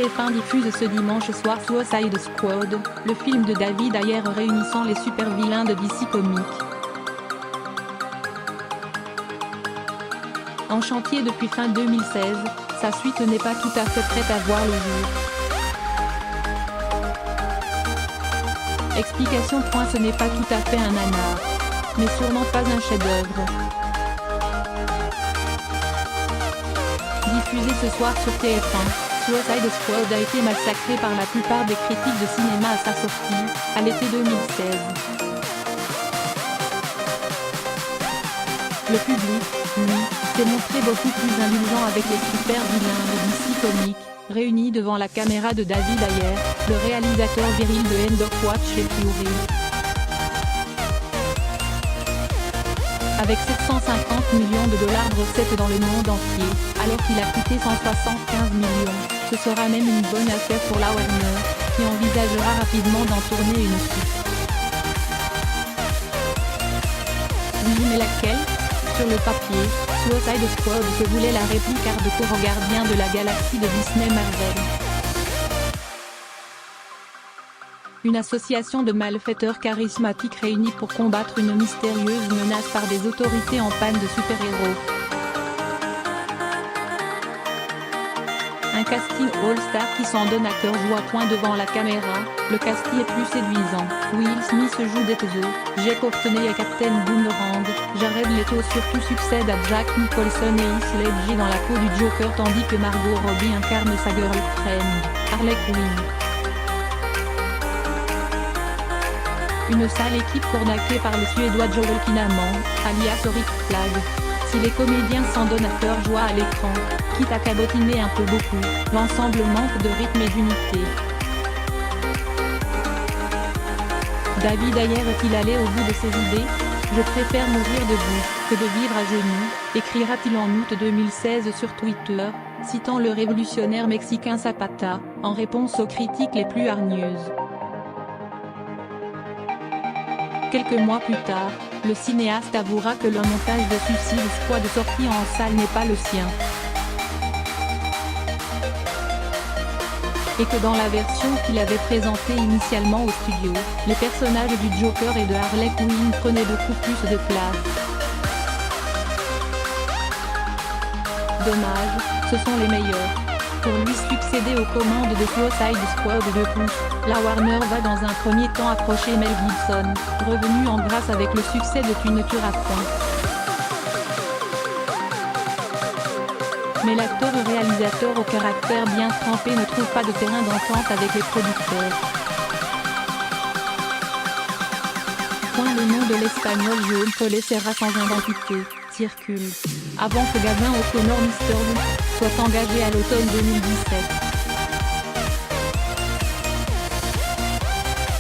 TF1 diffuse ce dimanche soir Suicide Squad, le film de David Ayer réunissant les super-vilains de DC Comics. En chantier depuis fin 2016, sa suite n'est pas tout à fait prête à voir le jour. Explication. Ce n'est pas tout à fait un nanar, mais sûrement pas un chef-d'œuvre. Diffusé ce soir sur TF1, Suicide Squad a été massacré par la plupart des critiques de cinéma à sa sortie, à l'été 2016. Le public, lui, s'est montré beaucoup plus indulgent avec les super-vilains de DC Comics, réunis devant la caméra de David Ayer, le réalisateur viril de End of Watch et Fury. Avec 750 millions de dollars de recettes dans le monde entier, alors qu'il a coûté 175 millions, ce sera même une bonne affaire pour la Warner, qui envisagera rapidement d'en tourner une suite. Oui, mais laquelle? Sur le papier, Suicide Squad se voulait la réplique hardcore gardien de la galaxie de Disney Marvel. Une association de malfaiteurs charismatiques réunis pour combattre une mystérieuse menace par des autorités en panne de super-héros. Un casting all-star qui s'en donne à cœur joie. Devant la caméra, le casting est plus séduisant. Will Smith joue Deathstroke, Jake Courtney et Captain Boomerang, Jared Leto surtout succède à Jack Nicholson et Heath Ledger dans la peau du Joker tandis que Margot Robbie incarne sa girlfriend, Harley Quinn. Une sale équipe cornaquée par le Suédois Joel Kinnaman, alias Rick Flag. Si les comédiens s'en donnent à cœur joie à l'écran, quitte à cabotiner un peu beaucoup, l'ensemble manque de rythme et d'unité. David Ayer est-il allé au bout de ses idées? Je préfère mourir debout, que de vivre à genoux, écrira-t-il en août 2016 sur Twitter, citant le révolutionnaire mexicain Zapata, en réponse aux critiques les plus hargneuses. Quelques mois plus tard, le cinéaste avouera que le montage de Suicide Squad sorti en salle n'est pas le sien. Et que dans la version qu'il avait présentée initialement au studio, les personnages du Joker et de Harley Quinn prenaient beaucoup plus de place. Dommage, ce sont les meilleurs. Pour lui succéder aux commandes de Suicide Squad 2+, la Warner va dans un premier temps approcher Mel Gibson, revenu en grâce avec le succès de Une tueur à point. Mais l'acteur-réalisateur au caractère bien trempé ne trouve pas de terrain d'entente avec les producteurs. Le nom de l'espagnol Joel te laissera sans identité, circule. Avant que Gavin O'Connor Mr. Luke soit engagé à l'automne 2017.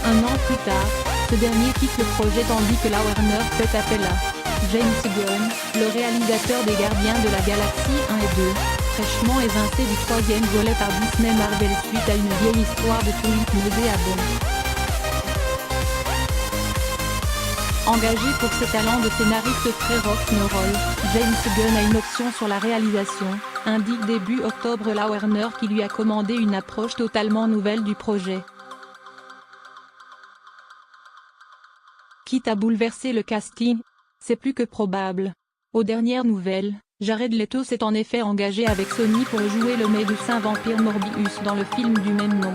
Un an plus tard, ce dernier quitte le projet tandis que la Warner fait appel à James Gunn, le réalisateur des Gardiens de la Galaxie 1 et 2, fraîchement évincé du troisième volet par Disney Marvel suite à une vieille histoire de Philippe nauséabond. Engagé pour ses talents de scénariste très rock'n'roll, James Gunn a une option sur la réalisation, indique début octobre la Warner qui lui a commandé une approche totalement nouvelle du projet. Quitte à bouleverser le casting, c'est plus que probable. Aux dernières nouvelles, Jared Leto s'est en effet engagé avec Sony pour jouer le médecin vampire Morbius dans le film du même nom.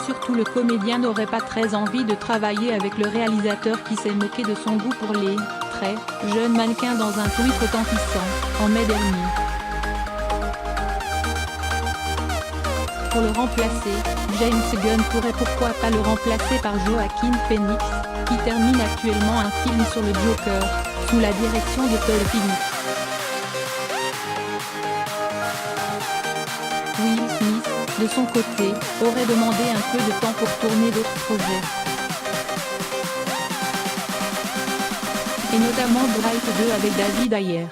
Surtout le comédien n'aurait pas très envie de travailler avec le réalisateur qui s'est moqué de son goût pour les « très » jeunes mannequins dans un tweet retentissant, en mai dernier. Pour le remplacer, James Gunn pourrait pourquoi pas le remplacer par Joaquin Phoenix, qui termine actuellement un film sur le Joker, sous la direction de Todd Phillips. Will Smith, de son côté, aurait demandé un peu de temps pour tourner d'autres projets. Et notamment Bright 2 avec David Ayer.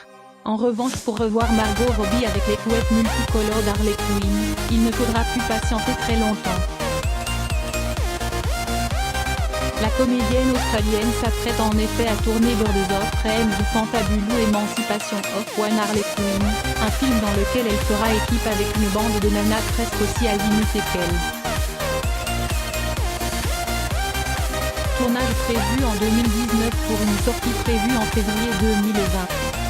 En revanche pour revoir Margot Robbie avec les couettes multicolores d'Harley Quinn, il ne faudra plus patienter très longtemps. La comédienne australienne s'apprête en effet à tourner Birds of Prey du Fantabulous Emancipation of One Harley Quinn, un film dans lequel elle fera équipe avec une bande de nanas presque aussi azimutées qu'elle. Tournage prévu en 2019 pour une sortie prévue en février 2020.